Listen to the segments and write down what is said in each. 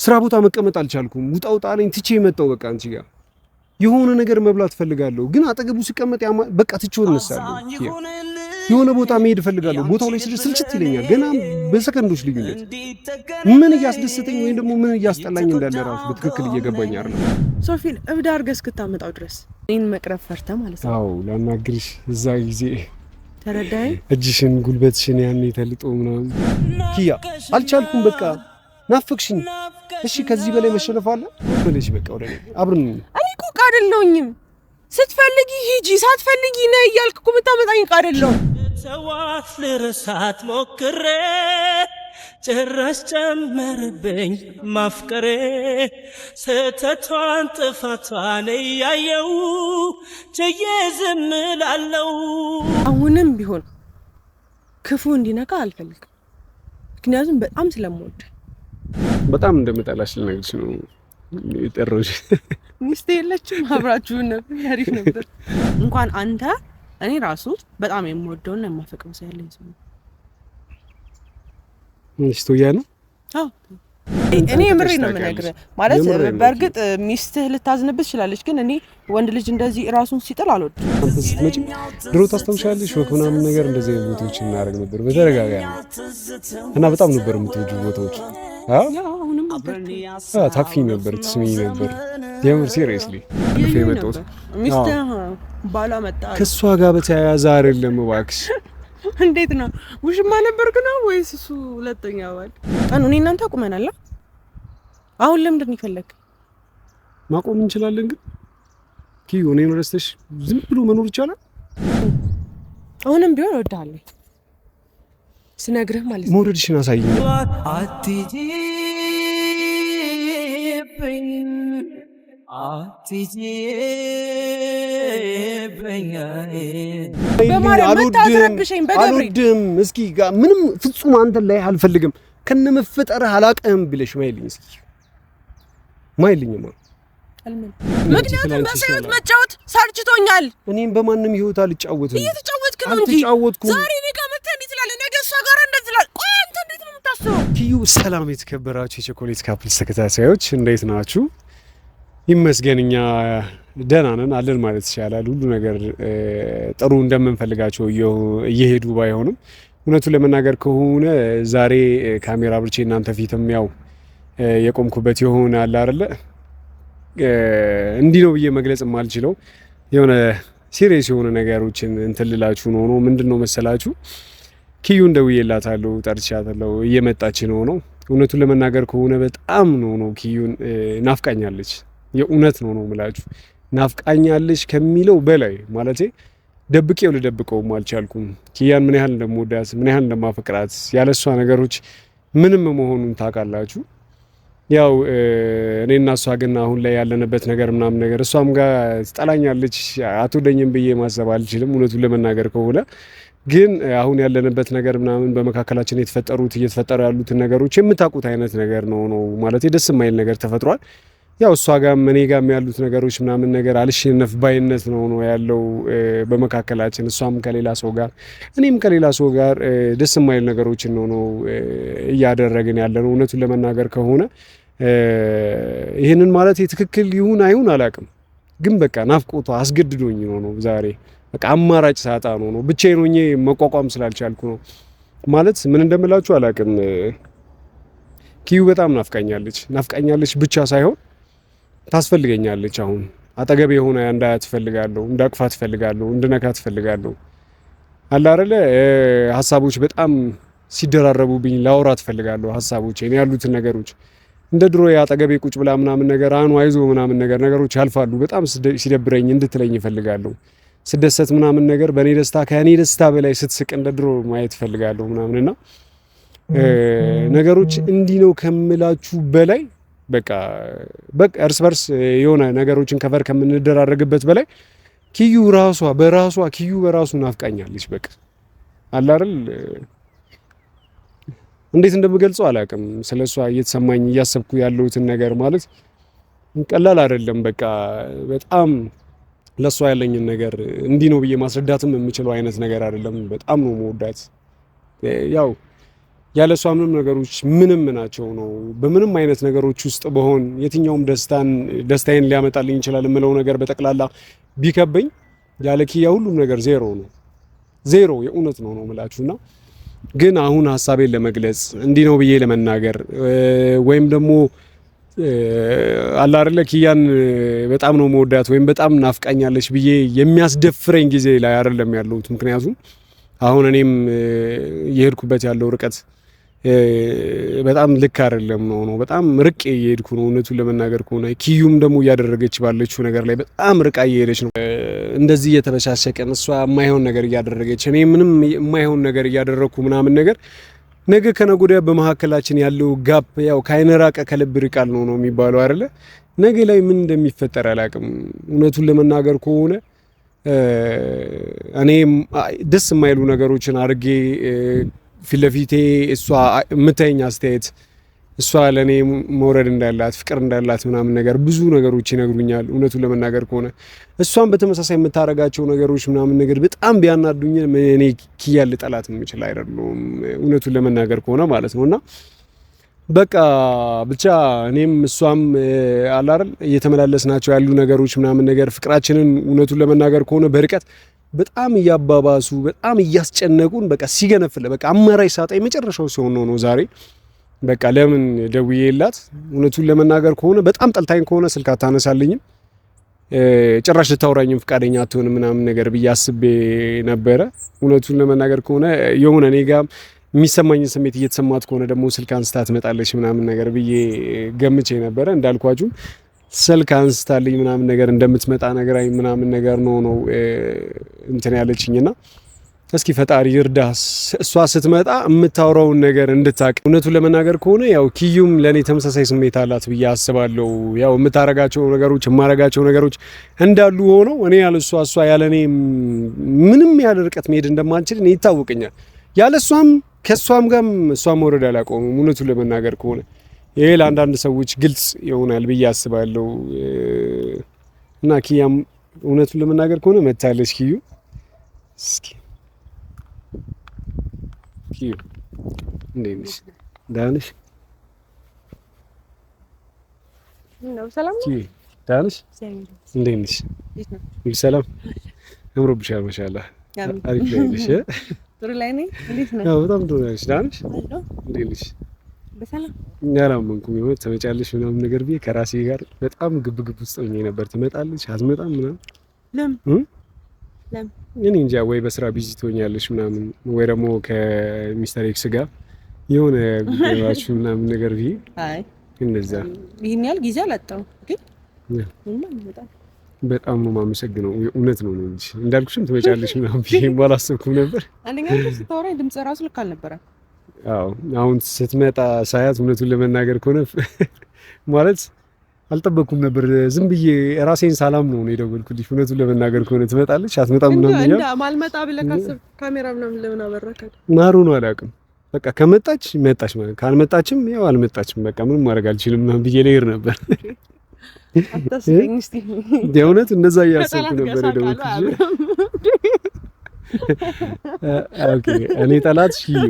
ስራ ቦታ መቀመጥ አልቻልኩም። ውጣ ውጣ አለኝ። ትቼ መጣሁ። በቃ አንቺ ጋር የሆነ ነገር መብላት ፈልጋለሁ፣ ግን አጠገቡ ሲቀመጥ በቃ ትቼው እነሳለሁ። የሆነ ቦታ መሄድ ፈልጋለሁ። ቦታው ላይ ስልችት ይለኛል። ገና በሰከንዶች ልዩነት ምን እያስደሰተኝ ወይም ደግሞ ምን እያስጠላኝ እንዳለ ራሱ በትክክል እየገባኝ አይደለም። ሶፊን እብድ አድርገህ እስክታመጣው ድረስ እኔን መቅረብ ፈርተህ ማለት ነው? አዎ ላናግርሽ እዛ ጊዜ ተረዳኸኝ? እጅሽን ጉልበትሽን ያኔ ተልጦ ምናምን ኪያ አልቻልኩም። በቃ ናፈቅሽኝ። እሺ ከዚህ በላይ መሸነፍ አለ ብለሽ በቃ ወደ እኔ አብረን። እኔ እኮ ዕቃ አይደለሁኝም። ስትፈልጊ ሂጂ፣ ሳትፈልጊ ነይ እያልክ እኮ የምታመጣኝ ዕቃ አይደለሁም። ተዋት ልረሳት ሞክሬ ጭራሽ ጨመርብኝ ማፍቀሬ ስህተቷን ጥፋቷን እያየው ችዬ ዝም እላለሁ። አሁንም ቢሆን ክፉ እንዲነካ አልፈልግም፣ ምክንያቱም በጣም ስለምወድ። በጣም እንደምጠላሽ ልነግርሽ ነው የጠራሁሽ። ሚስቴ የለችም፣ አብራችሁን ነበር። አሪፍ ነበር። እንኳን አንተ እኔ ራሱ በጣም የምወደውና የማፈቅረው ሰው ያለኝ ሰው ነው። ሚስቶያ ነው? አዎ እኔ ምሬ ነው የምነግርህ። ማለት በእርግጥ ሚስትህ ልታዝንብህ ትችላለች፣ ግን እኔ ወንድ ልጅ እንደዚህ ራሱን ሲጥል አልወድም። አንተ ስትመጪ ድሮ ታስታውሻለሽ? ወክ ምናምን ነገር እንደዚህ አይነት ቦታዎች እናደርግ ነበር በተደጋጋሚ እና በጣም ነበር የምትወጂው ቦታዎች። አሁንም ነበር ታክፊኝ ነበር፣ ትስሚኝ ነበር። የምር ሲሪየስሊ የመጣሁት ሚስትህ ባሏ መጣ ከእሷ ጋር በተያያዘ አይደለም እባክሽ። እንዴት ነው? ውሽማ ነበርክ ነው ወይስ እሱ ሁለተኛ ባል? ቀኑ እኔ እናንተ አቁመናል። አሁን ለምንድን ነው የፈለክ? ማቆም እንችላለን፣ ግን ኪዩ እኔን ረስተሽ ዝም ብሎ መኖር ይቻላል? አሁንም ቢሆን እወድሃለሁ ስነግርህ ማለት ነው። መውደድሽን አሳይኝ። አልወድም። እስኪ ምንም ፍጹም አንተን ላይ አልፈልግም። ከነመፈጠርህ አላቀህም ብለሽ ማይልኝ እስኪ ማይልኝማ። ምክንያቱም በሰውት መጫወት ሳርችቶኛል። እኔም በማንም ህይወት አልጫወትም። እየተጫወትክ ነው እንጂ ዛሬ እኔ ጋር መተህ እንዴት ትላለህ? ነገ እሷ ጋር እንደዚህ ትላለህ። ቆይ አንተ እንዴት ነው የምታስበው? ኪዩ ሰላም፣ የተከበራችሁ የቾኮሌት ካፕልስ ተከታታዮች እንዴት ናችሁ? ይመስገን እኛ ደህና ነን አለን ማለት ይቻላል። ሁሉ ነገር ጥሩ እንደምንፈልጋቸው እየሄዱ ባይሆንም እውነቱን ለመናገር ከሆነ ዛሬ ካሜራ ብርቼ እናንተ ፊትም ያው የቆምኩበት የሆነ አለ አይደለ እንዲህ ነው ብዬ መግለጽ የማልችለው የሆነ ሲሪየስ የሆነ ነገሮችን እንትን ልላችሁ ነው። ምንድነው መሰላችሁ? ኪዩ እንደውዬላታለሁ፣ ጠርቻታለሁ፣ እየመጣች ነው። እውነቱን ለመናገር ከሆነ በጣም ነው ኪዩን ናፍቃኛለች። የእውነት ነው የምላችሁ፣ ናፍቃኛለች ከሚለው በላይ ማለቴ ደብቄው ልደብቀውም አልቻልኩም። ኪያን ምን ያህል እንደምወዳት ምን ያህል እንደማፈቅራት ያለሷ ነገሮች ምንም መሆኑን ታውቃላችሁ። ያው እኔና እሷ ግን አሁን ላይ ያለንበት ነገር ምናምን ነገር እሷም ጋር ትጠላኛለች አትወደኝም ብዬ ማሰብ አልችልም። እውነቱን ለመናገር ከሆነ ግን አሁን ያለንበት ነገር ምናምን በመካከላችን እየተፈጠሩ ያሉትን ነገሮች የምታውቁት አይነት ነገር ነው ማለት ደስ የማይል ነገር ተፈጥሯል። ያው እሷ ጋርም እኔ ጋርም ያሉት ነገሮች ምናምን ነገር አልሸነፍ ባይነት ነው ያለው በመካከላችን። እሷም ከሌላ ሰው ጋር እኔም ከሌላ ሰው ጋር ደስ የማይል ነገሮችን ነው እያደረግን ያለነው። እውነቱን ለመናገር ከሆነ ይሄንን ማለት ትክክል ይሁን አይሁን አላውቅም፣ ግን በቃ ናፍቆቷ አስገድዶኝ ነው ዛሬ በቃ አማራጭ ሳጣ ነው ብቻዬን ሆኜ መቋቋም ስላልቻልኩ ነው ማለት ምን እንደምላችሁ አላውቅም። ኪዩ በጣም ናፍቃኛለች ብቻ ሳይሆን ታስፈልገኛለች። አሁን አጠገቤ የሆነ እንዳያት ፈልጋለሁ፣ እንዳቅፋት ፈልጋለሁ፣ እንድነካት ፈልጋለሁ። አለ አይደለ ሀሳቦች በጣም ሲደራረቡብኝ ላውራት ፈልጋለሁ። ሀሳቦች እኔ ያሉትን ነገሮች እንደ ድሮ አጠገቤ ቁጭ ብላ ምናምን ነገር አይዞ ምናምን ነገሮች ያልፋሉ። በጣም ሲደብረኝ እንድትለኝ እፈልጋለሁ። ስደሰት ምናምን ነገር በእኔ ደስታ ከእኔ ደስታ በላይ ስትስቅ እንደ ድሮ ማየት እፈልጋለሁ ምናምንና ነገሮች እንዲህ ነው ከምላችሁ በላይ በቃ እርስ በርስ የሆነ ነገሮችን ከቨር ከምንደራረግበት በላይ ኪዩ በራሱ ናፍቃኛለች። በቃ አለ አይደል እንዴት እንደምገልጸው አላውቅም። ስለሷ እየተሰማኝ እያሰብኩ ያለሁትን ነገር ማለት ቀላል አይደለም። በቃ በጣም ለሷ ያለኝን ነገር እንዲህ ነው ብዬ ማስረዳትም የምችለው አይነት ነገር አይደለም። በጣም ነው መወዳት። ያው ያለሷ ምንም ነገሮች ምንም ናቸው ነው። በምንም አይነት ነገሮች ውስጥ በሆን የትኛውም ደስታዬን ሊያመጣልኝ ይችላል የምለው ነገር በጠቅላላ ቢከበኝ ያለ ኪያ ሁሉም ነገር ዜሮ ነው። ዜሮ የእውነት ነው የምላችሁና ግን አሁን ሀሳቤን ለመግለጽ እንዲህ ነው ብዬ ለመናገር ወይም ደግሞ አላ አይደለ ኪያን በጣም ነው መወዳት ወይም በጣም ናፍቃኛለች ብዬ የሚያስደፍረኝ ጊዜ ላይ አይደለም ያለሁት። ምክንያቱም አሁን እኔም የሄድኩበት ያለው ርቀት በጣም ልክ አይደለም ነው። በጣም ርቄ እየሄድኩ ነው እውነቱን ለመናገር ከሆነ ኪዩም ደግሞ እያደረገች ባለችው ነገር ላይ በጣም ርቃ እየሄደች ነው። እንደዚህ እየተበሻሸቀን እሷ የማይሆን ነገር እያደረገች እኔ ምንም የማይሆን ነገር እያደረኩ ምናምን ነገር ነገ ከነገ ወዲያ በመሀከላችን ያለው ጋፕ ያው ከአይነ ራቀ ከልብ ርቃል ነው የሚባለው አይደለ? ነገ ላይ ምን እንደሚፈጠር አላውቅም። እውነቱን ለመናገር ከሆነ እኔ ደስ የማይሉ ነገሮችን አድርጌ ፊት ለፊቴ እሷ የምታየኝ አስተያየት እሷ ለኔ መውረድ እንዳላት ፍቅር እንዳላት ምናምን ነገር ብዙ ነገሮች ይነግሩኛል። እውነቱን ለመናገር ከሆነ እሷን በተመሳሳይ የምታረጋቸው ነገሮች ምናምን ነገር በጣም ቢያናዱኝ እኔ ኪያ ልጠላት የምችል አይደለም እውነቱን ለመናገር ከሆነ ማለት ነውና በቃ ብቻ እኔም እሷም አላል እየተመላለስናቸው ያሉ ነገሮች ምናምን ነገር ፍቅራችንን እውነቱን ለመናገር ከሆነ በርቀት በጣም እያባባሱ በጣም እያስጨነቁን በቃ ሲገነፍለ በቃ አማራጭ ሳጣ የመጨረሻው ሲሆን ነው ዛሬ በቃ ለምን ደውዬላት እውነቱን ለመናገር ከሆነ በጣም ጠልታኝ ከሆነ ስልክ አታነሳልኝም ጭራሽ ልታወራኝም ፍቃደኛ አትሆንም ምናምን ነገር ብዬ አስቤ ነበረ። እውነቱን ለመናገር ከሆነ የሆነ እኔ ጋር የሚሰማኝ ስሜት እየተሰማት ከሆነ ደግሞ ስልክ አንስታ ትመጣለች ምናምን ነገር ብዬ ገምቼ ነበረ። እንዳልኳችሁ ስልክ አንስታልኝ ምናምን ነገር እንደምትመጣ ነገራኝ ምናምን ነገር ነው እንትን ያለችኝና እስኪ ፈጣሪ ይርዳ እሷ ስትመጣ የምታወራውን ነገር እንድታቅ። እውነቱን ለመናገር ከሆነ ያው ኪዩም ለኔ ተመሳሳይ ስሜት አላት ብዬ አስባለሁ። ያው የምታረጋቸው ነገሮች የማረጋቸው ነገሮች እንዳሉ ሆነው እኔ ያለሷ እሷ ያለኔ ምንም ያለ ርቀት መሄድ እንደማንችል እኔ ይታወቀኛል። ያለሷም ከሷም ጋር እሷ መውረድ አላቆምም። እውነቱን ለመናገር ከሆነ ይሄ ለአንዳንድ ሰዎች ግልጽ ይሆናል ብዬ አስባለሁ። እና ኪያም እውነቱን ለመናገር ከሆነ መታለች ኪዩ እስኪ ኪዩ እንዴት ነሽ? ደህና ነሽ? ነው ሰላም ነው? ኪዩ ደህና ነሽ? እንዴት ነሽ? ሰላም አምሮብሻል ማሻአላህ። አሪፍ ነሽ? ጥሩ ላይ ነኝ። እንዴት ነሽ? አዎ በጣም ጥሩ ነሽ። ደህና ነሽ? እንዴት ነሽ? በሰላም ያላመንኩም ይሆን ተመጫለሽ ምናምን ነገር ብዬ ከራሴ ጋር በጣም ግብግብ ውስጥ ሆኜ ነበር። ትመጣለች አትመጣም ምናምን ለምን እኔ እንጃ ወይ በስራ ቢዚ ትሆኛለሽ ምናምን ወይ ደግሞ ከሚስተር ኤክስ ጋር የሆነ ጉዳያችሁ ምናምን ነገር ብዬ አይ እንደዛ ይሄን ያህል ጊዜ አላጣው ግን በጣም ነው የማመሰግነው። እውነት ነው እንጂ እንዳልኩሽም ትመጫለሽ ምናምን ብዬ ባላሰብኩም ነበር። አንደኛ ስታወራኝ ድምጽ ራሱ ልክ አልነበረም። አዎ አሁን ስትመጣ ሳያት እውነቱን ለመናገር ከሆነ ማለት አልጠበቅኩም ነበር። ዝም ብዬ ራሴን ሰላም ነው የደወልኩልሽ። እውነቱን ለመናገር ከሆነ ትመጣለች አትመጣም ምናምን ይላል እንዴ ማልመጣ ብለህ ካሰብ ካሜራ ምናምን ለምን አበራካል? ናሩ ነው አላውቅም። በቃ ከመጣች መጣች ማለት ካልመጣችም ያው አልመጣችም በቃ ምንም ማድረግ አልችልም ምናምን ብዬ ልሄድ ነበር። አታስበኝ እስቲ የእውነት እንደዛ እያሰብኩ ነበር የደወልኩልሽ። ኦኬ እኔ ጠላት ሺዩ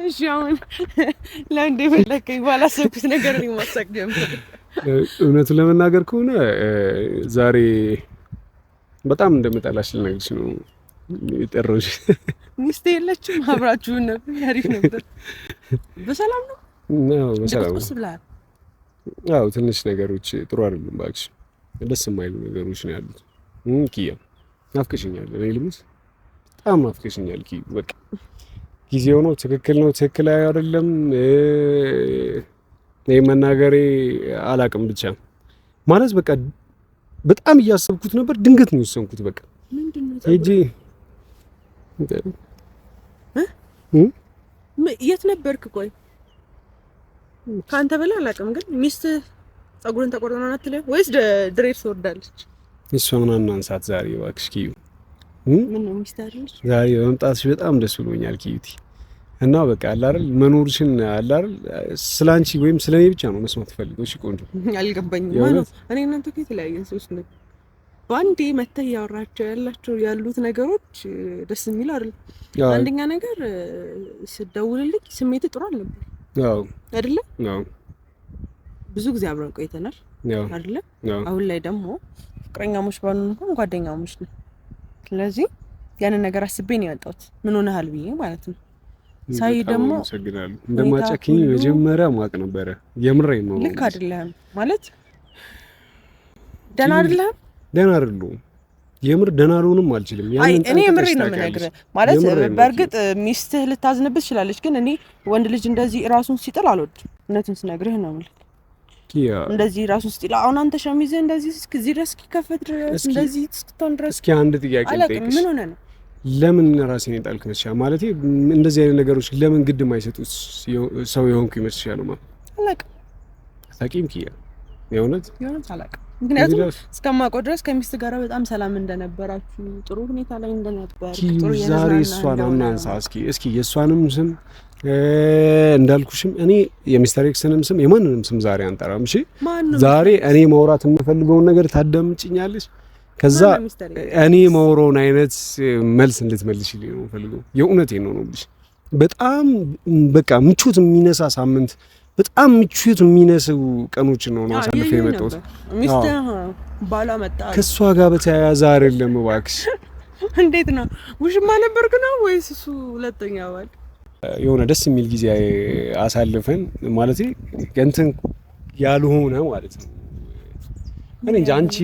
እሺ አሁን ለእንዴ በለከኝ ባላሰብኩት ነገር ነው ማሳቅ ጀምር። እውነቱን ለመናገር ከሆነ ዛሬ በጣም እንደምጠላሽ ልነግርሽ ነው የጠራሁሽ። ሚስት የለችም አብራችሁን ነበር አሪፍ ነበር። በሰላም ነው? ነው በሰላም ነው። ብለሃል? አዎ ትንሽ ነገሮች ጥሩ አይደሉም እባክሽ። ደስ የማይሉ ነገሮች ነው ያሉት። ኪያ ናፍቀሽኛል። እኔ ልሙት በጣም ናፍቀሽኛል ኪያ። በቃ ጊዜው ነው ትክክል ነው ትክክል አይደለም እኔ መናገሬ አላቅም። ብቻ ማለት በቃ በጣም እያሰብኩት ነበር። ድንገት ነው የወሰንኩት። በቃ ምንድነው እጂ የት ነበርክ? ቆይ ካንተ በላይ አላውቅም፣ ግን ሚስት ጸጉርን ተቆርጠና አትለ ወይስ ድሬድ ትወርዳለች? እሷ ምን አንሳት ዛሬ እባክሽ ኪዩ። ምን ነው ሚስት አይደለች? ዛሬ በመምጣትሽ በጣም ደስ ብሎኛል ኪዩቲ። እና በቃ አለ አይደል መኖርሽን አለ አይደል ስላንቺ ወይም ስለኔ ብቻ ነው መስማት ፈልገው። እሺ ቆንጆ አልገባኝም ማለት እኔ እናንተ ከየት የተለያየን ሰዎች ነን። ባንዴ መተህ ያወራቸው ያሉት ነገሮች ደስ የሚል አይደል? አንደኛ ነገር ስደውልልኝ ስሜት ጥሩ አልነበር። አዎ አይደለ? አዎ ብዙ ጊዜ አብረን ቆይተናል አይደለ? አሁን ላይ ደግሞ ፍቅረኛሞች ባንሆን እንኳን ጓደኛሞች ነን። ስለዚህ ያንን ነገር አስቤ ነው ያጣሁት። ምን ሆነሃል ብዬ ማለት ነው። ሳይ ደግሞ ሰግናለሁ እንደማጨክኝ መጀመሪያ ማቅ ነበረ። የምሬን ነው። ልክ አይደለም ማለት ደህና አይደለም። ደህና አይደለም። የምር ደህና ልሆንም አልችልም። እኔ የምሬን ነው የምነግርህ። ማለት በእርግጥ ሚስትህ ልታዝንብህ ትችላለች፣ ግን እኔ ወንድ ልጅ እንደዚህ ራሱን ሲጥል አልወድም። እውነቱን ስነግርህ ነው የምልህ። እንደዚህ ራሱን ሲጥል አሁን አንተ ሸሚዝህ እንደዚህ እስከዚህ ድረስ እስኪከፈት ድረስ እንደዚህ እስክትሆን ድረስ እስኪ አንድ ጥያቄ ልጠይቅሽ። ምን ሆነ ነው? ለምን ራሴን የጣልክ መስሻ? ማለት እንደዚህ አይነት ነገሮች ለምን ግድ ማይሰጡት ሰው የሆንኩ ይመስልሻል? ማለት አላውቅም። አታውቂም ኪያ? የእውነት አላውቅም። ምክንያቱም እስከማውቀው ድረስ ከሚስት ጋር በጣም ሰላም እንደነበራችሁ ጥሩ ሁኔታ ላይ እንደነበር ጥሩ ዛሬ እሷን አናንሳ እስኪ የእሷንም ስም እንዳልኩሽም እኔ የሚስተር ኤክስንም ስም የማንንም ስም ዛሬ አንጠራም። እሺ ዛሬ እኔ ማውራት የምፈልገውን ነገር ታዳምጪኛለሽ። ከዛ እኔ ማውራውን አይነት መልስ እንድትመልሽልኝ ነው ፈልገው። የእውነቴን ነው ብልሽ በጣም በቃ ምቾት የሚነሳ ሳምንት በጣም ምቾት የሚነስው ቀኖች ነው አሳልፈ የመጣሁት። ሚስት ባሏ መጣ ከሷ ጋር በተያያዘ አይደለም እባክሽ። እንዴት ነው ውሽማ ነበርክ ነው ወይስ እሱ ሁለተኛ ባል? የሆነ ደስ የሚል ጊዜ አሳልፈን ማለት እንትን ያልሆነ ማለት ነው። እኔ እንጃ አንቺ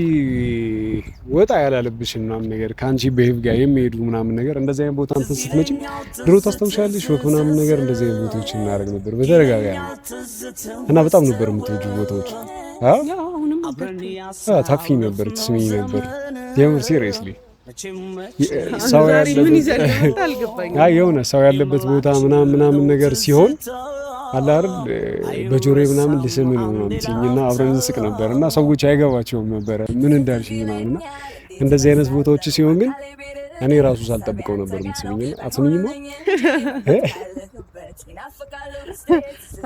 ወጣ ያላለብሽ ምናምን ነገር ከአንቺ በህብ ጋር የሚሄዱ ምናምን ነገር እንደዚህ አይነት ቦታ እንትን ስትመጪ ድሮ ታስታውሻለሽ? ወክ ምናምን ነገር እንደዚህ አይነት ቦታዎች እናደርግ ነበር በተደጋጋሚ እና በጣም ነበር የምትወጂው ቦታዎች። ታክፊ ነበር፣ ትስሚኝ ነበር። የምር ሲሪየስሊ ሰው ያለበት ቦታ ምናምን ነገር ሲሆን አለ አይደል በጆሮዬ ምናምን ልስም ነው ምናምን አብረን እንስቅ ነበርና ሰዎች አይገባቸውም ነበር ምን እንዳልሽኝ ምናምንና እንደዚህ አይነት ቦታዎች ሲሆን ግን እኔ ራሱ ሳልጠብቀው ነበር የምትስሚኝ። አትስሚኝማ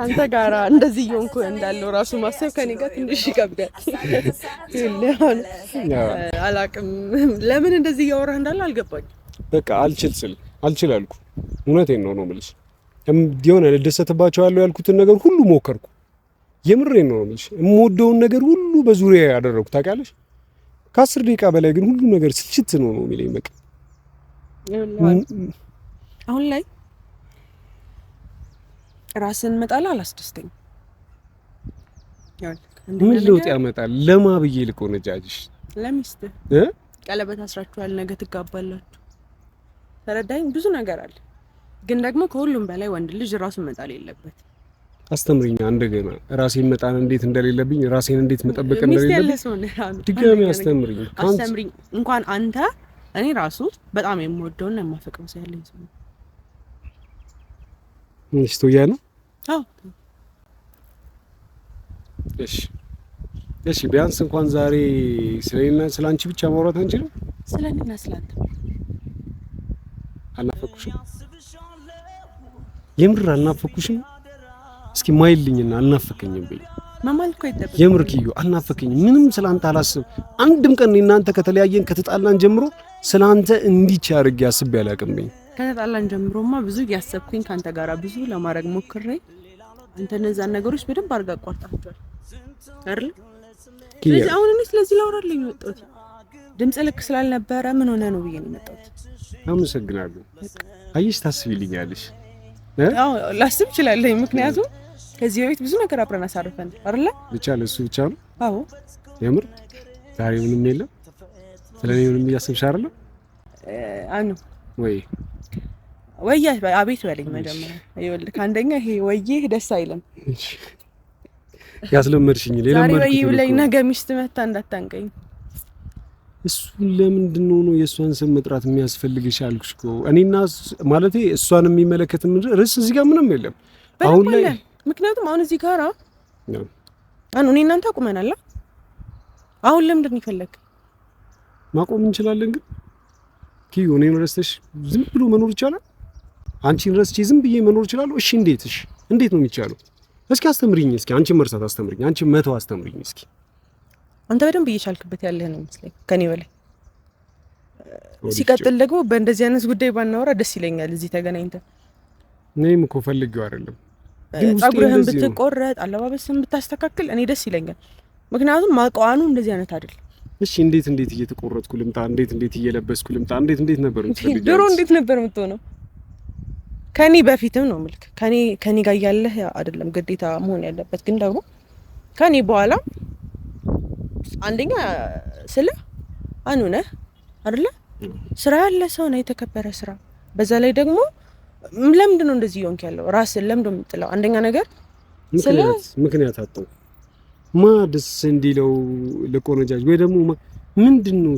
አንተ ጋራ እንደዚህ ይሆንኩ እንዳለው ራሱ ማሰብ ከኔ ጋር ትንሽ ይከብዳል። አላቅም ለምን እንደዚህ እያወራህ እንዳለ አልገባኝ። በቃ አልችል አልኩ። እውነቴን ነው የምልሽ። የሆነ ልደሰትባቸዋለሁ ያልኩትን ነገር ሁሉ ሞከርኩ። የምሬን ነው የምልሽ። የምወደውን ነገር ሁሉ በዙሪያ ያደረኩ ታውቂያለሽ። ከ10 ደቂቃ በላይ ግን ሁሉ ነገር ስልችት ነው የሚለኝ። በቃ አሁን ላይ ራስን መጣል አላስደስተኝም። ምን ለውጥ ያመጣል? ለማ ብዬ ልቆነጃጅሽ? ለሚስት ቀለበት አስራችኋል፣ ነገ ትጋባላችሁ። ተረዳኝ። ብዙ ነገር አለ፣ ግን ደግሞ ከሁሉም በላይ ወንድ ልጅ ራሱን መጣል የለበት። አስተምሪኛ እንደገና ራሴን መጣል እንዴት እንደሌለብኝ፣ ራሴን እንዴት መጠበቅ እንደሌለብኝ ድጋሚ አስተምሪኝ። እንኳን አንተ እኔ ራሱ በጣም የምወደውና የማፈቅረው ሰው ያለኝ ሰው ነው። ሚስቶያ ነው? አዎ። እሺ ቢያንስ እንኳን ዛሬ ስለኔና ስላንቺ ብቻ ማውራት አንችልም? ስለኔና ስላንተ አልናፈኩሽም? የምር አልናፈኩሽም? እስኪ ማይልኝና አልናፈከኝም በይ። ማማልኩ አይደለም። የምር ኪዩ አልናፈከኝም። ምንም ስላንተ አላስብ። አንድም ቀን እናንተ ከተለያየን ከተጣላን ጀምሮ ስላንተ እንዲች አድርጌ አስቤ አላውቅም በይ። ከተጣላን ጀምሮማ ብዙ ያሰብኩኝ ካንተ ጋራ ብዙ ለማድረግ ሞክሬ አንተ እነዛን ነገሮች በደንብ አድርጋ አቋርጣቸዋል አይደል? ስለዚህ አሁን እኔ ስለዚህ ላወራልኝ ነው የመጣሁት። ድምጽ ልክ ስላልነበረ ምን ሆነ ነው ብዬ ነው የመጣሁት። አመሰግናለሁ። አየሽ ታስቢልኛለሽ። አዎ ላስብ እችላለሁ፣ ምክንያቱም ከዚህ በፊት ብዙ ነገር አብረን አሳርፈን አይደል? ብቻ ለሱ ብቻ ነው። አዎ የምር ዛሬ ምንም የለም። ስለኔ ምንም እያሰብሽ አይደል? አኑ ወይ አቤት በለኝ መጀመሪያ። ይኸውልህ ከአንደኛ ይሄ ወይዬ ደስ አይልም። ያስለመድሽኝ ለለመድኩት ዛሬ ወይ ብለኝ ነገ ሚስት መታ እንዳታንቀኝ። እሱ ለምንድን ነው የእሷን ስም መጥራት የሚያስፈልግሽ አልኩሽ እኮ። እኔና ማለቴ እሷን የሚመለከት ርዕስ እዚህ ጋር ምንም የለም አሁን ላይ። ምክንያቱም አሁን እዚህ ጋር አሁን እኔ እናንተ አቁመናል። አሁን ለምንድን ነው ይፈለግ? ማቆም እንችላለን ግን ኪዩ እኔን ረስተሽ ዝም ብሎ መኖር ይቻላል? አንቺን ረስቼ ዝም ብዬ መኖር እችላለሁ? እሺ እንዴት ነው የሚቻለው? እስኪ አስተምሪኝ። እስኪ አንቺን መርሳት አስተምሪኝ። አንቺን መተው አስተምሪኝ እስኪ። አንተ በደንብ እየቻልክበት ያለህ ነው መስለኝ ከኔ በላይ። ሲቀጥል ደግሞ በእንደዚህ አይነት ጉዳይ ባናወራ ደስ ይለኛል። እዚህ ተገናኝተን ነይም እኮ ፈልጌው አይደለም፣ ጸጉርህን ብትቆረጥ አለባበስህን ብታስተካክል እኔ ደስ ይለኛል። ምክንያቱም ማቋኑ እንደዚህ አይነት አይደለም። እሺ እንዴት እየተቆረጥኩ ልምጣ? እንዴት እየለበስኩ ልምጣ? እንዴት ነበር የምትፈልጊው? ድሮ እንዴት ነበር የምትሆነው? ከኔ በፊትም ነው ምልክ ከኔ ጋር ያለህ አይደለም ግዴታ መሆን ያለበት፣ ግን ደግሞ ከኔ በኋላ አንደኛ ስለ አኑነ አይደለ ስራ ያለ ሰው ነው፣ የተከበረ ስራ። በዛ ላይ ደግሞ ለምንድን ነው እንደዚህ ይሆንክ ያለው? ራስን ለምንድን ነው የምትጥለው? አንደኛ ነገር ስለ ምክንያት አጣው ማድስ እንዲለው ለቆነጃጅ ወይ ደግሞ ምንድነው?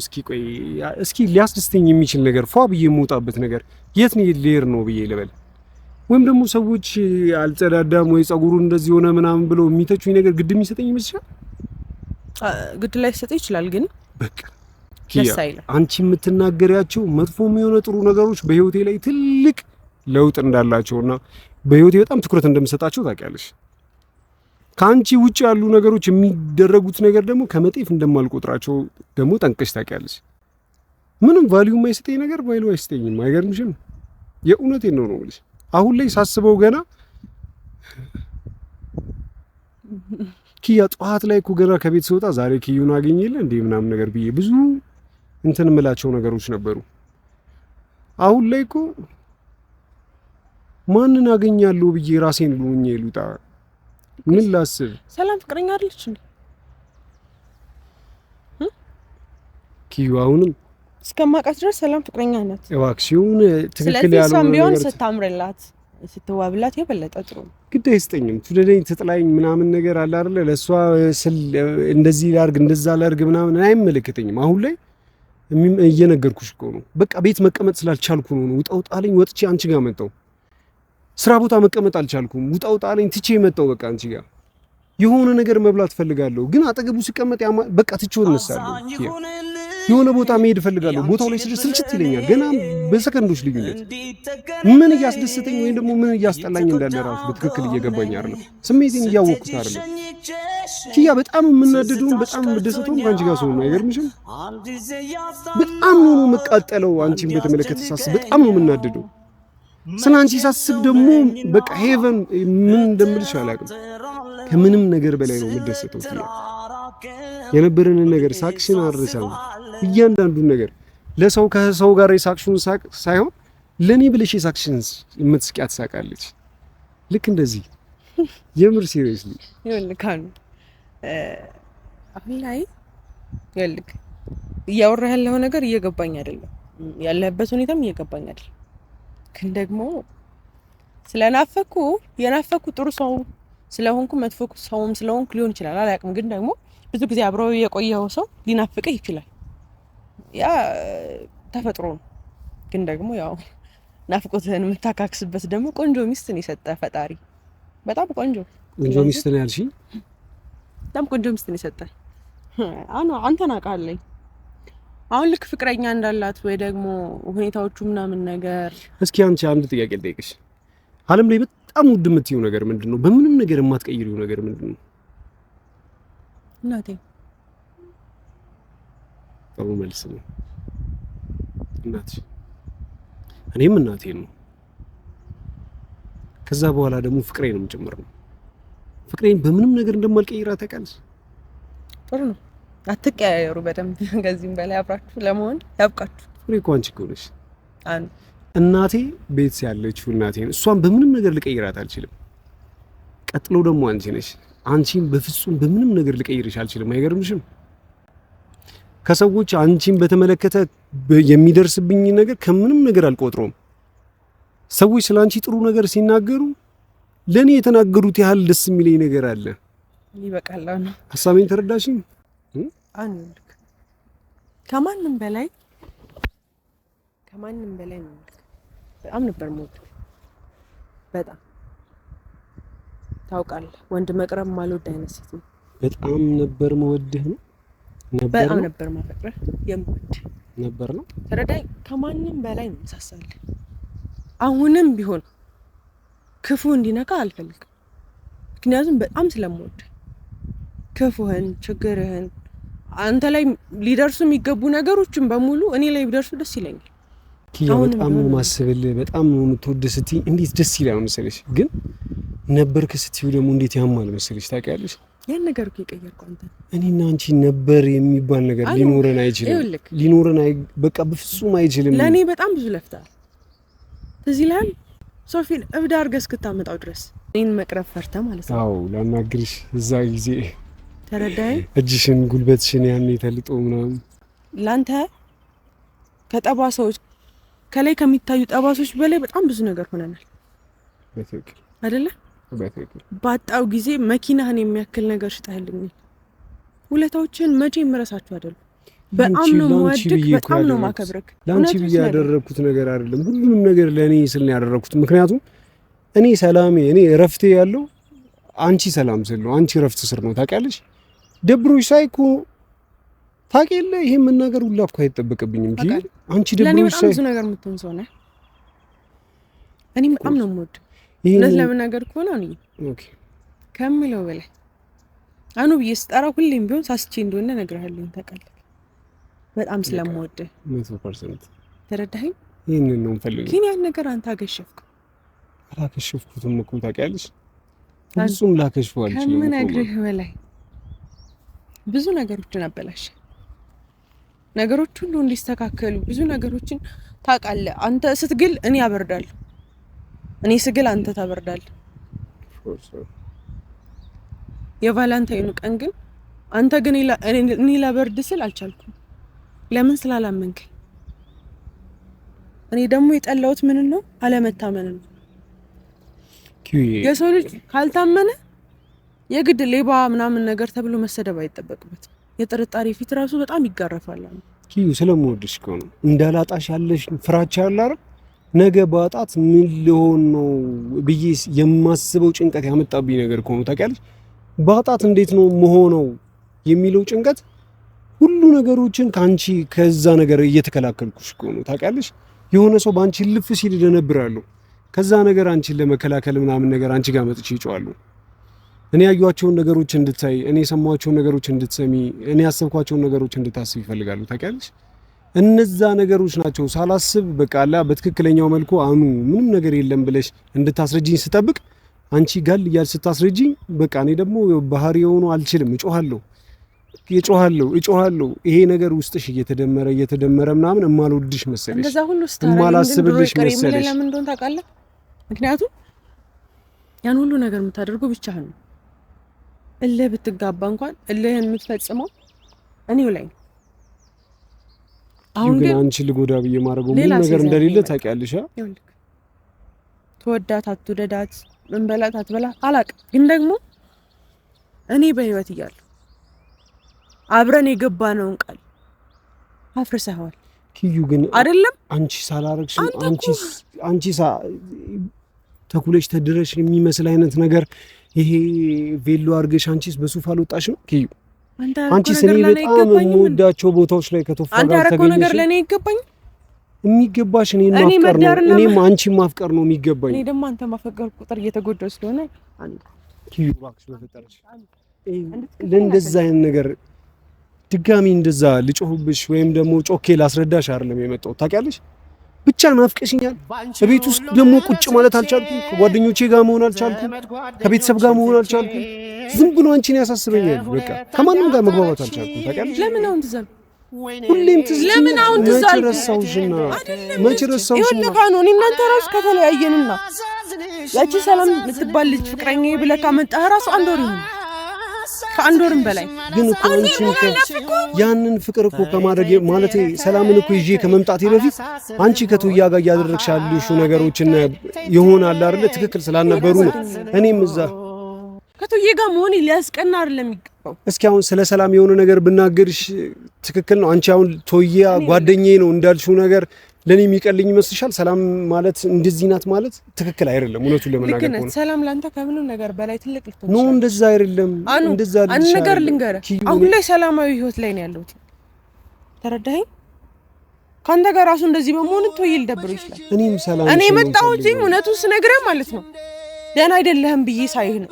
እስኪ ሊያስደስተኝ የሚችል ነገር ፏ ብዬ የምወጣበት ነገር የት ነው ሌር ነው ብዬ ልበል? ወይም ደግሞ ሰዎች አልጸዳዳም ወይ ጸጉሩ እንደዚህ ሆነ ምናምን ብለው የሚተቹኝ ነገር ግድ የሚሰጠኝ ይመስላል? ግድ ላይ ሰጠ ይችላል፣ ግን በቃ አንቺ የምትናገሪያቸው መጥፎም የሆነ ጥሩ ነገሮች በህይወቴ ላይ ትልቅ ለውጥ እንዳላቸውና በህይወቴ በጣም ትኩረት እንደምሰጣቸው ታውቂያለሽ። ከአንቺ ውጭ ያሉ ነገሮች የሚደረጉት ነገር ደግሞ ከመጤፍ እንደማልቆጥራቸው ደግሞ ጠንቀሽ ታውቂያለሽ። ምንም ቫልዩ የማይሰጠኝ ነገር ቫልዩ አይሰጠኝም። አይገርምሽም? የእውነቴን ነው የምልሽ። አሁን ላይ ሳስበው ገና ኪያ ጠዋት ላይ እኮ ገና ከቤት ስወጣ ዛሬ ኪዩን አገኘለ እንዴ ምናምን ነገር ብዬ ብዙ እንትን እምላቸው ነገሮች ነበሩ። አሁን ላይ እኮ ማንን አገኛለሁ ብዬ ራሴን ልሆኜ ልውጣ? ምን ላስብ? ሰላም ፍቅረኛ አይደለች እንዴ ኪዩ? አሁንም እስከማውቃት ድረስ ሰላም ፍቅረኛ ናት። እባክሽ ይሁን ትክክል ያለው ነገር ቢሆን ስታምርላት ስትዋብላት የበለጠ ጥሩ ነው። ግድ አይሰጠኝም። ትደለኝ ትጥላኝ ምናምን ነገር አለ አይደለ? ለሷ ስል እንደዚህ ላርግ እንደዛ ላርግ ምናምን አይመለከተኝም። አሁን ላይ እየነገርኩሽ እኮ ነው። በቃ ቤት መቀመጥ ስላልቻልኩ ነው ውጣውጣለኝ ወጥቼ አንቺ ጋር መጣሁ። ስራ ቦታ መቀመጥ አልቻልኩም። ውጣውጣለኝ ትቼ መጣሁ። በቃ አንቺ ጋር የሆነ ነገር መብላት ፈልጋለሁ፣ ግን አጠገቡ ሲቀመጥ በቃ ትቼው እነሳለሁ። የሆነ ቦታ መሄድ ፈልጋለሁ፣ ቦታው ላይ ስልችት ይለኛል። ገና በሰከንዶች ልዩነት ምን እያስደሰተኝ ወይም ደግሞ ምን እያስጠላኝ እንዳለ ራሱ በትክክል እየገባኝ አይደለም። ስሜቴን እያወቅኩት አይደለም። ኪያ በጣም የምናደደው በጣም የምደሰተው ከአንቺ ጋር ሰው ነው። አይገርምሽም? በጣም ነው መቃጠለው። አንቺን በተመለከተ ሳስብ በጣም ነው የምናደደው። ስለ አንቺ ሳስብ ደግሞ በቃ ሄቨን ምን እንደምልሽ አላውቅም። ከምንም ነገር በላይ ነው የምደሰተው። ኪያ የነበረንን ነገር ሳቅሽን አድርሰን እያንዳንዱን ነገር ለሰው ከሰው ጋር የሳቅሽውን ሳቅ ሳይሆን ለኔ ብለሽ የሳቅሽን የምትስቂያት ሳቃለች። ልክ እንደዚህ የምር ሲሪየስሊ ይልካኑ አሁን ላይ ይልክ እያወራህ ያለው ነገር እየገባኝ አይደለም፣ ያለበት ሁኔታም እየገባኝ አይደለም። ግን ደግሞ የናፈኩ ጥሩ ሰው ስለሆንኩ መጥፎ ሰውም ስለሆንኩ ሊሆን ይችላል አላውቅም። ግን ደግሞ ብዙ ጊዜ አብረው የቆየው ሰው ሊናፍቅህ ይችላል። ያ ተፈጥሮ ነው። ግን ደግሞ ያው ናፍቆትህን የምታካክስበት ደግሞ ቆንጆ ሚስትን የሰጠ ፈጣሪ በጣም ቆንጆ ሚስት ነው ያልሽኝ። በጣም ቆንጆ ሚስትን የሰጠ አንተን አውቃለሁ። አሁን ልክ ፍቅረኛ እንዳላት ወይ ደግሞ ሁኔታዎቹ ምናምን ነገር። እስኪ አንቺ አንድ ጥያቄ ልጠይቅሽ። ዓለም ላይ በጣም ውድ የምትይው ነገር ምንድነው? በምንም ነገር የማትቀይሪው ነገር ምንድነው? እናቴ። ጥሩ መልስ ነው። እናትሽ እኔም እናቴ ነው። ከዛ በኋላ ደግሞ ፍቅሬንም ጭምር ነው። ፍቅሬን በምንም ነገር እንደማልቀይራት ታውቃለሽ። ጥሩ ነው። አትቀያየሩ በደንብ። ከዚህም በላይ አብራችሁ ለመሆን ያብቃችሁ። ፍሬ እኮ አንቺ እኮ ነሽ እናቴ። ቤት ያለችው እናቴ ነው። እሷን በምንም ነገር ልቀይራት አልችልም። ቀጥሎ ደግሞ አንቺ ነሽ። አንቺን በፍጹም በምንም ነገር ልቀይርሽ አልችልም። አይገርምሽም? ከሰዎች አንቺን በተመለከተ የሚደርስብኝ ነገር ከምንም ነገር አልቆጥረውም። ሰዎች ስላንቺ ጥሩ ነገር ሲናገሩ ለኔ የተናገሩት ያህል ደስ የሚለኝ ነገር አለ። ይበቃል ነው። ሐሳቤን ተረዳሽኝ? አንድ ከማንም በላይ ነው። በጣም ነበር የምወደው። በጣም ታውቃለህ፣ ወንድ መቅረብ ማልወድ አይነት ሴት ነው። በጣም ነበር መወድህ ነው። በጣም ነበር ማፈቅረህ የምወድ ነበር ነው። ተረዳኝ። ከማንም በላይ ነው ሳሳለ። አሁንም ቢሆን ክፉ እንዲነካ አልፈልግም። ምክንያቱም በጣም ስለምወድ ክፉህን፣ ችግርህን አንተ ላይ ሊደርሱ የሚገቡ ነገሮችን በሙሉ እኔ ላይ ቢደርሱ ደስ ይለኛል። በጣም ነው ማስብልህ በጣም ነው የምትወደው ስትይ እንዴት ደስ ይላል መሰለሽ። ግን ነበርክ ስትይው ደግሞ እንዴት ያማል መሰለሽ ታውቂያለሽ። ያን ነገር እኮ የቀየርከው አንተ እኔና አንቺ ነበር የሚባል ነገር ሊኖረን አይችልም። ሊኖረን በቃ በፍጹም አይችልም። ለኔ በጣም ብዙ ለፍተሃል። እዚህ ላይ ሶፊን እብድ አድርገህ እስክታመጣው ድረስ እኔን መቅረብ ፈርተህ ማለት ነው። አዎ ላናግርሽ እዛ ጊዜ ተረዳኸኝ። እጅሽን ጉልበትሽን ያኔ ተልጦ ምናምን ላንተ ከጠባሳዎች ከላይ ከሚታዩ ጠባሶች በላይ በጣም ብዙ ነገር ሆነናል በትክክል አይደለ? በትክክል ባጣው ጊዜ መኪናህን የሚያክል ነገር ሽጠህልኝ ውለታዎችን መቼ የምረሳቸው አይደለም። በጣም ነው የምወድህ፣ በጣም ነው የማከብርህ። ላንቺ ብዬ ያደረኩት ነገር አይደለም፣ ሁሉንም ነገር ለኔ ስል ነው ያደረኩት። ምክንያቱም እኔ ሰላሜ እኔ እረፍቴ ያለው አንቺ ሰላም ስል ነው፣ አንቺ እረፍት ስር ነው ታውቂያለሽ። ደብሮሽ ሳይኮ ታውቂያለ ይሄን መናገር ሁላ እኮ አይጠበቅብኝም እንጂ አንቺ ደብሮሽ ሳይ ብዙ ነገር የምትሆን ሰው ነህ። እኔም በጣም ነው የምወድህ እውነት ለመናገር ከሆነ እኔ ኦኬ ከምለው በላይ አኑ ብዬ ስጠራው ሁሌም ቢሆን ሳስቼ እንደሆነ እነግርሃለሁ። ታውቃለህ በጣም ስለምወድህ 100% ተረዳኸኝ። ይሄንን ነው የምፈልገው። ግን ያን ነገር አንተ አገሸፍከው። አላከሸፍኩትም እኮ ታውቂያለሽ። ብዙም ላከሽፈው አልችልም። ከምነግርህ በላይ ብዙ ነገሮችን አበላሽ። ነገሮች ሁሉ እንዲስተካከሉ ብዙ ነገሮችን ታውቃለህ። አንተ ስትግል እኔ አበርዳለሁ፣ እኔ ስግል አንተ ታበርዳለህ። የቫላንታይኑ ቀን ግን አንተ ግን እኔ ላበርድ ስል አልቻልኩም። ለምን? ስላላመንከኝ። እኔ ደግሞ የጠላሁት ምን ነው? አለመታመን ነው። የሰው ልጅ ካልታመነ የግድ ሌባ ምናምን ነገር ተብሎ መሰደብ አይጠበቅበትም። የጥርጣሬ ፊት ራሱ በጣም ይጋረፋል። ኪዩ ስለምወድሽ እኮ ነው። እንዳላጣሽ ያለሽ ፍራቻ ያለ አይደል? ነገ ባጣት ምን ሊሆን ነው ብዬ የማስበው ጭንቀት ያመጣብኝ ነገር እኮ ነው ታውቂያለሽ። ባጣት እንዴት ነው መሆነው የሚለው ጭንቀት ሁሉ ነገሮችን ካንቺ ከዛ ነገር እየተከላከልኩሽ እኮ ነው ታውቂያለሽ። የሆነ ሰው ባንቺ ልፍ ሲል ደነብራለሁ። ከዛ ነገር አንቺን ለመከላከል ምናምን ነገር አንቺ ጋር መጥቼ ይጫዋለሁ። እኔ ያዩዋቸውን ነገሮች እንድታይ፣ እኔ የሰማኋቸውን ነገሮች እንድትሰሚ፣ እኔ ያሰብኳቸውን ነገሮች እንድታስብ ይፈልጋሉ ታውቂያለሽ። እነዛ ነገሮች ናቸው ሳላስብ በቃ አላ በትክክለኛው መልኩ አኑ ምንም ነገር የለም ብለሽ እንድታስረጂኝ ስጠብቅ አንቺ ጋል እያልሽ ስታስረጂኝ በቃ እኔ ደግሞ ባህሪ የሆኑ አልችልም፣ እጮሃለሁ። ይሄ ነገር ውስጥሽ እየተደመረ ምናምን እማልወድሽ መሰለሽ፣ እንደዛ ሁሉ ስታረግልሽ መሰለሽ። ለምን እንደሆነ ታውቃለህ? ምክንያቱም ያን ሁሉ ነገር የምታደርገው ብቻህን ነው። እልህ ብትጋባ እንኳን እልህን የምትፈጽመው እኔው ላይ። አሁን ግን አንቺ ልጎዳ ብዬ ማድረገው ምን ነገር እንደሌለ ታውቂያለሽ። ተወዳት አትወደዳት ምን በላት አትበላ አላውቅም። ግን ደግሞ እኔ በህይወት እያለሁ አብረን የገባነውን ቃል አፍርሰኸዋል። ኪዩ ግን አይደለም አንቺ ሳላረግሽ አንቺ ተኩለሽ ተድረሽ የሚመስል አይነት ነገር ይሄ ቬሎ አድርገሽ አንቺስ በሱፍ አልወጣሽም ኪዩ። አንቺ ስኔ በጣም የምወዳቸው ቦታዎች ላይ ከተፋ ጋር ተገኘሽ። አንተ ያረከው ነገር ለኔ ይገባኝ የሚገባሽ እኔ ማፍቀር ነው። እኔም አንቺ ማፍቀር ነው የሚገባኝ። እኔ ደግሞ አንተ ማፈቀር ቁጥር እየተጎዳው ስለሆነ አንተ ኪዩ እባክሽ በፈጠረሽ ለእንደዛ አይነት ነገር ድጋሚ እንደዛ ልጮህብሽ ወይም ደግሞ ጮኬ ላስረዳሽ አይደለም የመጣሁት ታውቂያለሽ። ብቻ ናፍቀሽኛል። በቤት ውስጥ ደግሞ ቁጭ ማለት አልቻልኩም። ከጓደኞቼ ጋር መሆን አልቻልኩም። ከቤተሰብ ጋር መሆን አልቻልኩም። ዝም ብሎ አንቺን ያሳስበኛል። በቃ ከማንም ጋር መግባባት አልቻልኩም ታውቂያለሽ። ለምን አሁን ትዘል ሁሌም ትዝ ለምን አሁን ትዛል? መች ረሳውሽና ይኸውልህ ነው እኔ እናንተ ራሱ ከተለያየንና ያቺ ሰላም የምትባል ልጅ ፍቅረኛዬ ብለህ ካመጣህ ራሱ አንድ ወር ይሁን ከአንድ ወርም በላይ ግን እኮ አንቺ ያንን ፍቅር እኮ ከማድረግ ማለቴ ሰላምን እኮ ይዤ ከመምጣቴ በፊት አንቺ ከቶያ ጋር ያደረግሽ ያሉሽ ነገሮችን ይሆናል አይደል? ትክክል ስላልነበሩ ነው እኔም እዛ ከቶዬ ጋር መሆን ሊያስቀና አይደለም የሚገባው። እስኪ አሁን ስለ ሰላም የሆነ ነገር ብናገርሽ ትክክል ነው። አንቺ አሁን ቶያ ጓደኛዬ ነው እንዳልሽው ነገር ለኔ የሚቀልኝ ይመስልሻል? ሰላም ማለት እንደዚህ ናት ማለት ትክክል አይደለም። እውነቱን ለመናገር ነው ሰላም ላንተ ከምንም ነገር በላይ ትልቅ ልትሆን ነው። እንደዛ አይደለም። እንደዛ አንድ ነገር ልንገርህ፣ አሁን ላይ ሰላማዊ ህይወት ላይ ነው ያለሁት። ተረዳኸኝ? ካንተ ጋር ራሱ እንደዚህ በመሆን ቶዬ ልደብረው ይችላል። እኔም ሰላም እኔ መጣሁኝ እውነቱን ስነግርህ ማለት ነው ደህና አይደለህም ብዬ ሳይህም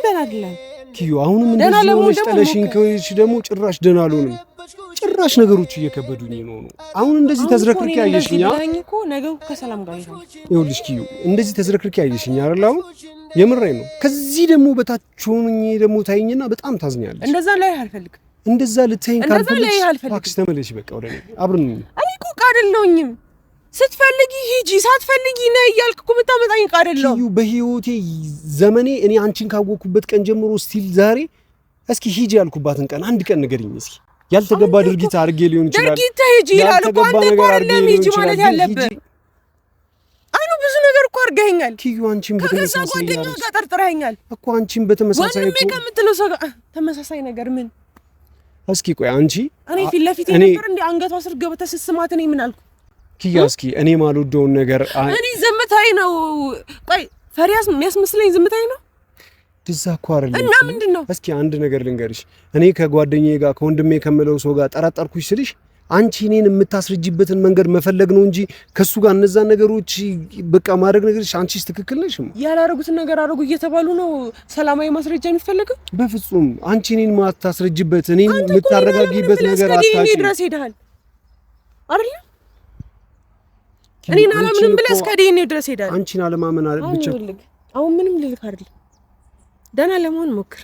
ደህና አይደለህም። ኪዩ አሁንም እንደዚህ ሆነሽ ጥለሽኝ ከሆነሽ ደግሞ ጭራሽ ደህና አልሆንም። ጭራሽ ነገሮች እየከበዱኝ ነው። አሁን እንደዚህ ተዝረክርኪ ያየሽኛ እኮ ነገው ከሰላም ጋር ይሆናል። ይኸውልሽ ኪዩ እንደዚህ ተዝረክርኪ ያየሽኛ አይደል? አሁን የምሬን ነው። ከዚህ ደግሞ በታች ሆኜ ደግሞ ታይኝና በጣም ታዝኛለሽ። እንደዛ ላይ አልፈልግም። እንደዛ ልትይኝ ካልፈልግሽ እባክሽ ተመለሽ። በቃ ወደ እኔ አብረን እኔ እኮ ቃደለውኝም ስትፈልጊ ሂጂ ሳትፈልጊ ነይ እያልክ እኮ የምታመጣኝ ቃደለው ኪዩ በህይወቴ ዘመኔ እኔ አንቺን ካወቅኩበት ቀን ጀምሮ ስቲል ዛሬ እስኪ ሂጂ ያልኩባትን ቀን አንድ ቀን ንገሪኝ እስኪ። ያልተገባ ድርጊት አድርጌ ሊሆን ይችላል። ድርጊት ሂጂ ይላል እኮ አንተ እኮ አይደለም ሂጂ ማለት ያለብህ። አይኑ ብዙ ነገር እኮ አድርገኸኛል ኪዩ። አንቺን በተመሳሳይ ጓደኛው ጋር ጠርጥረኸኛል እኮ አንቺን በተመሳሳይ እኮ ወንድሜ ከምትለው ሰው ጋር ተመሳሳይ ነገር ምን? እስኪ ቆይ አንቺ እኔ ፊት ለፊት ነበር እንደ አንገቷ ስር ገብተህ ስትስማት እኔ ምን አልኩ? ኪያ እስኪ እኔ ማልወደውን ነገር እኔ ዝምታዬ ነው። ቆይ ፈሪያስ የሚያስመስለኝ ዝምታዬ ነው። ድዛ እኮ አይደለም እና ምንድነው? እስኪ አንድ ነገር ልንገርሽ። እኔ ከጓደኛዬ ጋር ከወንድሜ ከምለው ሰው ጋር ጠራጠርኩሽ ስልሽ አንቺ እኔን የምታስረጅበትን መንገድ መፈለግ ነው እንጂ ከሱ ጋር እነዛ ነገሮች በቃ ማድረግ ነገርሽ አንቺስ ትክክል ነሽ። ያላረጉትን ነገር አረጉ እየተባሉ ነው ሰላማዊ ማስረጃ የሚፈልገው? በፍጹም አንቺ እኔን ማታስረጅበት እኔን የምታረጋጊበት ነገር አታውቂም። እኔ ድረስ ሄደሃል አይደል? እኔን አላምንም ብለህ እስከ ዲኤን ድረስ ሄደሃል። አንቺን አለማመን አይደል ብቻ። አሁን ምንም ልልክ አይደል? ደህና ለመሆን ሞክር።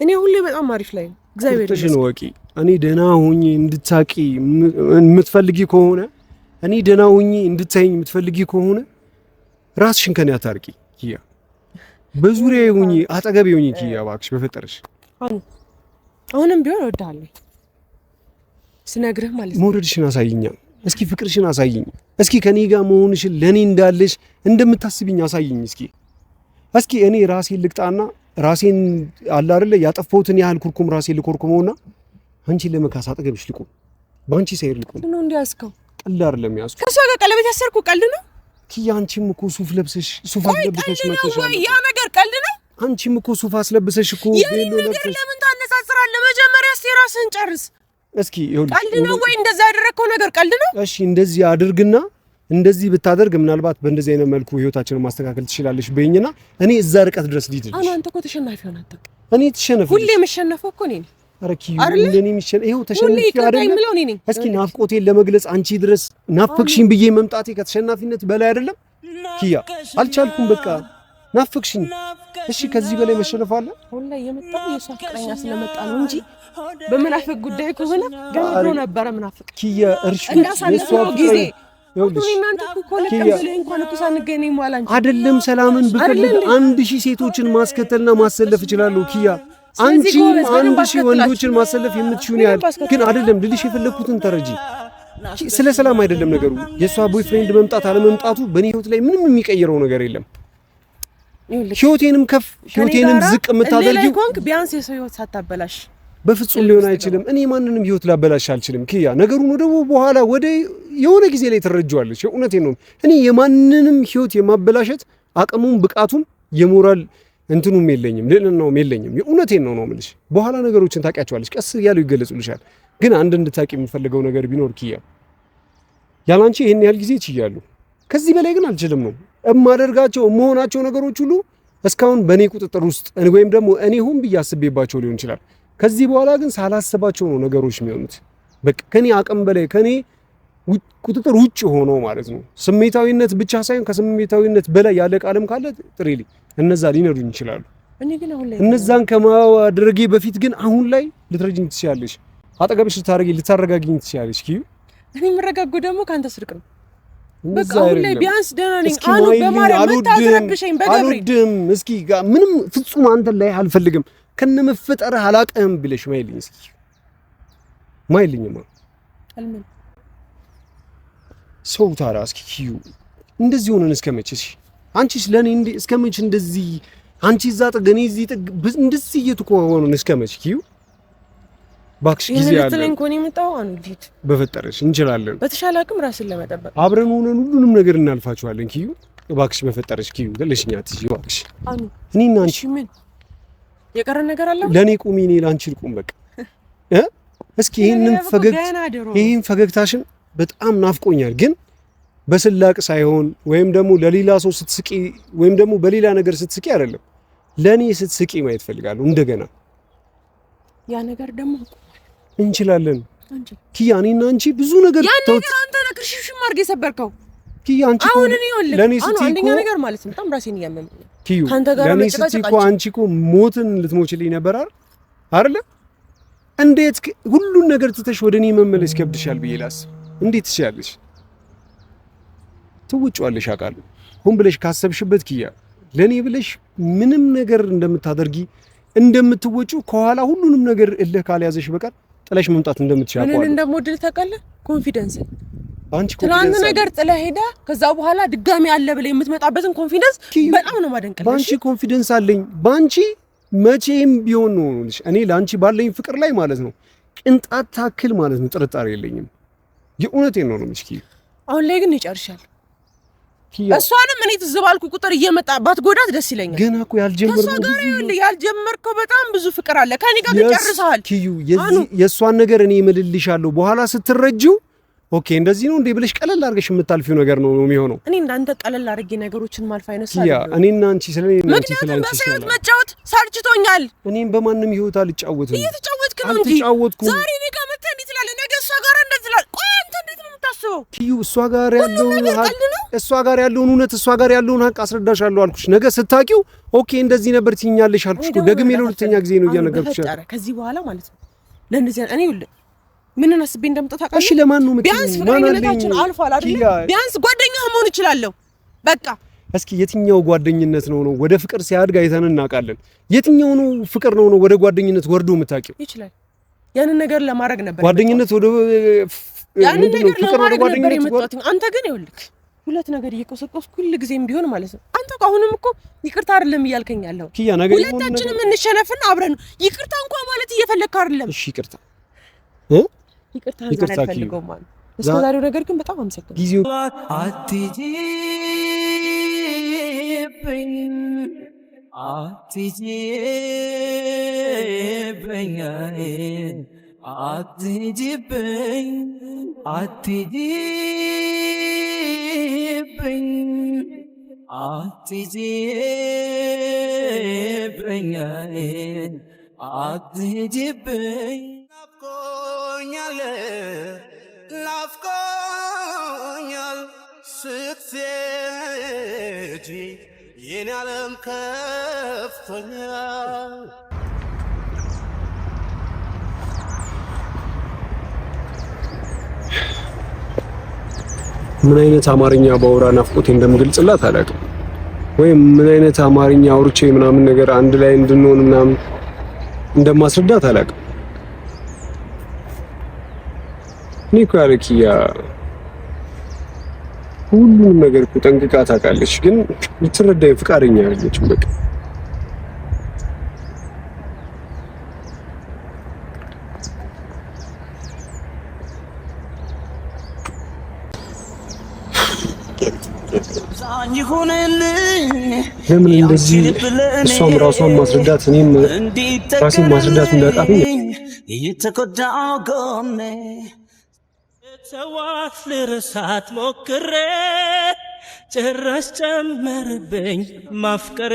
እኔ ሁሌ በጣም አሪፍ ላይ ነው። እግዚአብሔር ይመስገን። ወቂ እኔ ደህና ሆኜ እንድታቂ የምትፈልጊ ከሆነ እኔ ደህና ሆኜ እንድታይኝ የምትፈልጊ ከሆነ ራስሽን ከኔ አታርቂ ኪያ። በዙሪያዬ ሆኜ አጠገቤ ሆኜ ኪያ እባክሽ በፈጠረሽ። አሁንም ቢሆን እወድሃለሁ ስነግርህ ማለት ነው። መውደድሽን አሳይኛ እስኪ፣ ፍቅርሽን አሳይኝ እስኪ፣ ከኔ ጋር መሆንሽን ለኔ እንዳለሽ እንደምታስቢኝ አሳይኝ እስኪ። እስኪ እኔ ራሴን ልቅጣና ራሴን አለ አይደለ ያጠፋሁትን ያህል ኩርኩም ራሴን ልኮርኩመውና አንቺን ለመካስ አጠገብሽ ልቆም፣ ባንቺ ሳይር ልቆም ነው እንዲያስከው። ቀልድ አይደለም ያስኩ። ከሷ ጋር ቀለበት ያሰርኩ ቀልድ ነው ኪያ። አንቺም እኮ ሱፍ ለብሰሽ ሱፍ አስለብሰሽ መጥተሻል። ያ ነገር ቀልድ ነው። አንቺም እኮ ሱፍ አስለብሰሽ እኮ ቤሎ ለብሰሽ ለምን ታነጻጽራለህ? መጀመሪያ እስቲ ራስህን ጨርስ እስኪ። ቀልድ ነው ወይ እንደዛ ያደረከው ነገር ቀልድ ነው? እሺ እንደዚህ አድርግና እንደዚህ ብታደርግ ምናልባት በእንደዚህ አይነት መልኩ ህይወታችንን ማስተካከል ትችላለሽ በይኝና እኔ እዛ ርቀት ድረስ ልሂድልሽ። አንተ እኮ ተሸናፊ ሆነ አትጠቅ። እኔ ተሸነፈ ሁሌ የምሸነፈው እኮ እኔ ነኝ። አረኪ እንደኔ የሚሸነ ይሄው ተሸናፊ አይደለም። እስኪ ናፍቆቴን ለመግለጽ አንቺ ድረስ ናፍቅሽኝ ብዬ መምጣቴ ከተሸናፊነት በላይ አይደለም ኪያ? አልቻልኩም በቃ ናፍቅሽኝ። እሺ ከዚህ በላይ መሸነፍ አለ? ሁሌ የመጣው የሷ ፍቅረኛ ስለመጣ ነው እንጂ በመናፍቅ ጉዳይ ከሆነ ገና ድሮ ነበረ መናፍቅ ኪያ። እርሺ የሷ ጊዜ አይደለም ሰላምን ብፈልግ 1000 ሴቶችን ማስከተልና ማሰለፍ እችላለሁ ኪያ። አንቺ 1000 ወንዶችን ማሰለፍ የምትችይው ያህል ግን አይደለም ልልሽ የፈለኩትን ተረጂ። ስለ ሰላም አይደለም ነገሩ። የሷ ቦይፍሬንድ መምጣት አለመምጣቱ በእኔ ህይወት ላይ ምንም የሚቀይረው ነገር የለም። ህይወቴንም ከፍ ህይወቴንም ዝቅ የምታደርጊው ቢያንስ የሰው ህይወት ሳታበላሽ በፍጹም ሊሆን አይችልም። እኔ ማንንም ህይወት ላበላሽ አልችልም ኪያ። ነገሩን ወደ በኋላ ወደ የሆነ ጊዜ ላይ ትረጃዋለሽ። እውነቴን ነው። እኔ የማንንም ህይወት የማበላሸት አቅሙም ብቃቱም የሞራል እንትኑም የለኝም፣ ልዕልናውም የለኝም። የእውነቴን ነው የምልሽ። በኋላ ነገሮችን ታውቂያቸዋለሽ፣ ቀስ እያሉ ይገለጹልሻል። ግን አንድ እንድታቂ የምፈልገው ነገር ቢኖር ኪያ፣ ያላንቺ ይሄን ያህል ጊዜ ችያለሁ፣ ከዚህ በላይ ግን አልችልም ነው እማደርጋቸው የምሆናቸው ነገሮች ሁሉ እስካሁን በእኔ ቁጥጥር ውስጥ ወይም ደግሞ እኔ ሆን ብዬ አስቤባቸው ሊሆን ይችላል። ከዚህ በኋላ ግን ሳላስባቸው ነው ነገሮች የሚሆኑት። በቃ ከኔ አቅም በላይ ከኔ ቁጥጥር ውጭ ሆኖ ማለት ነው። ስሜታዊነት ብቻ ሳይሆን ከስሜታዊነት በላይ ያለ ቃልም ካለ ጥሪልኝ፣ እነዛ ሊነዱኝ ይችላሉ። እኔ ግን አሁን ላይ እነዛን ከማድረጌ በፊት ግን አሁን ላይ ልትረጂኝ ትችያለሽ፣ አጠገብሽ ልታረጋጊኝ ትችያለሽ ኪዩ። እኔ የምረጋጋው ደግሞ ካንተ ስርቅ ነው። በቃ አሁን ላይ ቢያንስ ደህና ነኝ። አሉ በማርያም መታዘረብሽኝ በገብሪ አልወድም። እስኪ ምንም ፍጹም አንተ ላይ አልፈልግም ከነመፈጠርህ አላቀም ብለሽ ማይልኝ እስኪ ማይልኝማ አልምን ሰው ታራ እስኪ ኪዩ እንደዚህ ሆነን እስከመቼ? እሺ አንቺስ ለኔ እስከመቼ እንደዚህ አንቺ እዛ ጠገኔ እዚህ እንደዚህ እየተቆዋወኑን እስከመቼ ኪዩ? ባክሽ ጊዜ አለ ለምን ኮኒ መጣው አኑ ዲት በፈጠረሽ እንችላለን። በተሻለ አቅም ራስን ለመጠበቅ አብረን ሆነን ሁሉንም ነገር እናልፋቸዋለን ኪዩ። ባክሽ በፈጠረሽ ኪዩ ለሽኛት እሺ ባክሽ። አኑ እኔና አንቺ ምን የቀረ ነገር አለ? ለኔ ቁሚ፣ እኔ ላንቺ ልቁም። በቃ እስኪ ይሄን ፈገግታሽን በጣም ናፍቆኛል። ግን በስላቅ ሳይሆን ወይም ደግሞ ለሌላ ሰው ስትስቂ ወይም ደግሞ በሌላ ነገር ስትስቂ አይደለም። ለኔ ስትስቂ ማየት ፈልጋለሁ እንደገና። ያ ነገር ደግሞ እንችላለን ኪያ፣ እኔና አንቺ ብዙ ነገር ተውት። አንተ ነክርሽሽም አድርገህ የሰበርከው ኪያ፣ አንቺ አሁን እኔ ይኸውልህ ለኔ ስትይ አንደኛ ነገር ማለት ነው በጣም ራሴን እያመመኝ ኪዩ፣ ለኔ ስትይ እኮ አንቺ እኮ ሞትን ልትሞችልኝ ነበር አይደል? እንዴት ሁሉን ነገር ትተሽ ወደ እኔ መመለስ ይከብድሻል ብዬ ላስብ። እንዴት ትችያለሽ? ትውጪዋለሽ አውቃለሁ። ሆን ብለሽ ካሰብሽበት ኪያ፣ ለኔ ብለሽ ምንም ነገር እንደምታደርጊ እንደምትወጪው ከኋላ ሁሉንም ነገር እልህ ካልያዘሽ በቀር ጥለሽ መምጣት እንደምትችል አውቃለሁ። ምን እንደምወድል ታውቃለህ? ኮንፊደንስ አንቺ ትናንት ነገር ጥለህ ሄዳ ከዛ በኋላ ድጋሚ አለ ብለህ የምትመጣበትን ኮንፊደንስ በጣም ነው ማደንቀልሽ። ባንቺ ኮንፊደንስ አለኝ። ባንቺ መቼም ቢሆን ነው እኔ ላንቺ ባለኝ ፍቅር ላይ ማለት ነው ቅንጣት ታክል ማለት ነው ጥርጣሬ የለኝም። የእውነቴን ነው ምስኪ። አሁን ላይ ግን ይጨርሻል። እሷንም እኔ ትዝባልኩ ቁጥር እየመጣባት ጎዳት ደስ ይለኛል። ገና እኮ ያልጀመርከው በጣም ብዙ ፍቅር አለ ከኔ ጋር ተጨርሰሃል። ኪዩ የእሷን ነገር እኔ እምልልሻለሁ በኋላ ስትረጂው ኦኬ እንደዚህ ነው እንዴ ብለሽ ቀለል አድርገሽ የምታልፊው ነገር ነው የሚሆነው። እኔ እንዳንተ ቀለል አድርጌ ነገሮችን ማልፍ አይነሳል። ያ እኔና አንቺ ስለኔና አንቺ ስለአንቺ ስለኔ መጫወት ሳልችቶኛል። እኔም በማንም ህይወት አልጫወትም። እየተጫወትክ ነው እንጂ ዛሬ እኔ ጋር መተህ እንዴት ትላለህ? ነገ እሷ ጋር እንደዚህ ትላለህ። ቆይ አንተ እንዴት ነው የምታስበው? ኪዩ እሷ ጋር ያለውን እውነት እሷ ጋር ያለውን ሀቅ አስረዳሻለሁ አልኩሽ። ነገ ስታቂው ኦኬ እንደዚህ ነበር ትይኛለሽ አልኩሽ እኮ። ደግሜ ለሁለተኛ ጊዜ ነው እያነገርኩሽ። ከዚህ በኋላ ማለት ነው ለእንደዚህ እኔ ይኸውልህ ምንን አስቤ እንደምጠጣ ታውቃለህ? እሺ ለማን ነው የምትይው? ቢያንስ ፍቅረኝነታችን አልፏል አይደል? ቢያንስ ጓደኛህ መሆን እችላለሁ። በቃ እስኪ የትኛው ጓደኝነት ነው ወደ ፍቅር ሲያድግ አይተን እናውቃለን? የትኛው ነው ፍቅር ነው ወደ ጓደኝነት ወርዶ የምታውቂው? ይችላል ያንን ነገር ለማድረግ ነበር ጓደኝነት ወደ ያንን ነገር ለማድረግ ነበር የመጣሁት። አንተ ግን ይኸውልህ ሁለት ነገር እየቆሰቆስኩ ሁሉ ጊዜም ቢሆን ማለት ነው አንተ አሁንም እኮ ይቅርታ አይደለም እያልከኝ ያለው ኪያ። ነገር ሁለታችንም እንሸነፍና አብረን ይቅርታ እንኳን ማለት እየፈለግክ አይደለም። እሺ ይቅርታ ይቅርታ አልፈልገውም ማለት እስከዛሬው ነገር ግን በጣም አመሰግናለሁ። ጊዜው ናፍቆኛል ስትሄጂ የኔ ዓለም ከፍቶኛል። ምን አይነት አማርኛ ባወራ ናፍቆቴ እንደምገልጽላት አላውቅም። ወይም ምን አይነት አማርኛ አውርቼ ምናምን ነገር አንድ ላይ እንድንሆን ምናምን እንደማስረዳት አላውቅም። እኔ እኮ ያለ ኪያ ሁሉም ነገር እኮ ጠንቅቃ ታውቃለች፣ ግን ልትረዳኝ ፍቃደኛ አይደለችም። በቃ ለምን እንደዚህ እሷም ራሷን ማስረዳት እኔም ራሴን ማስረዳት እንዳቃተኝ የተጎዳው ጎኔ ተዋት ልረሳት ሞክሬ ጭራሽ ጨመርብኝ ማፍቀሬ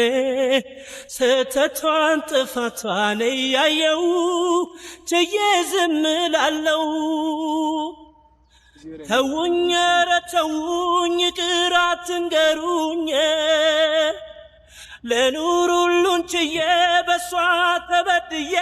ስህተቷን ጥፋቷን እያየው ችዬ ዝም እላለሁ። ተውኝ ኧረ ተውኝ ይቅር አትንገሩኝ ለኑር ሁሉን ችዬ በሷ ተበድዬ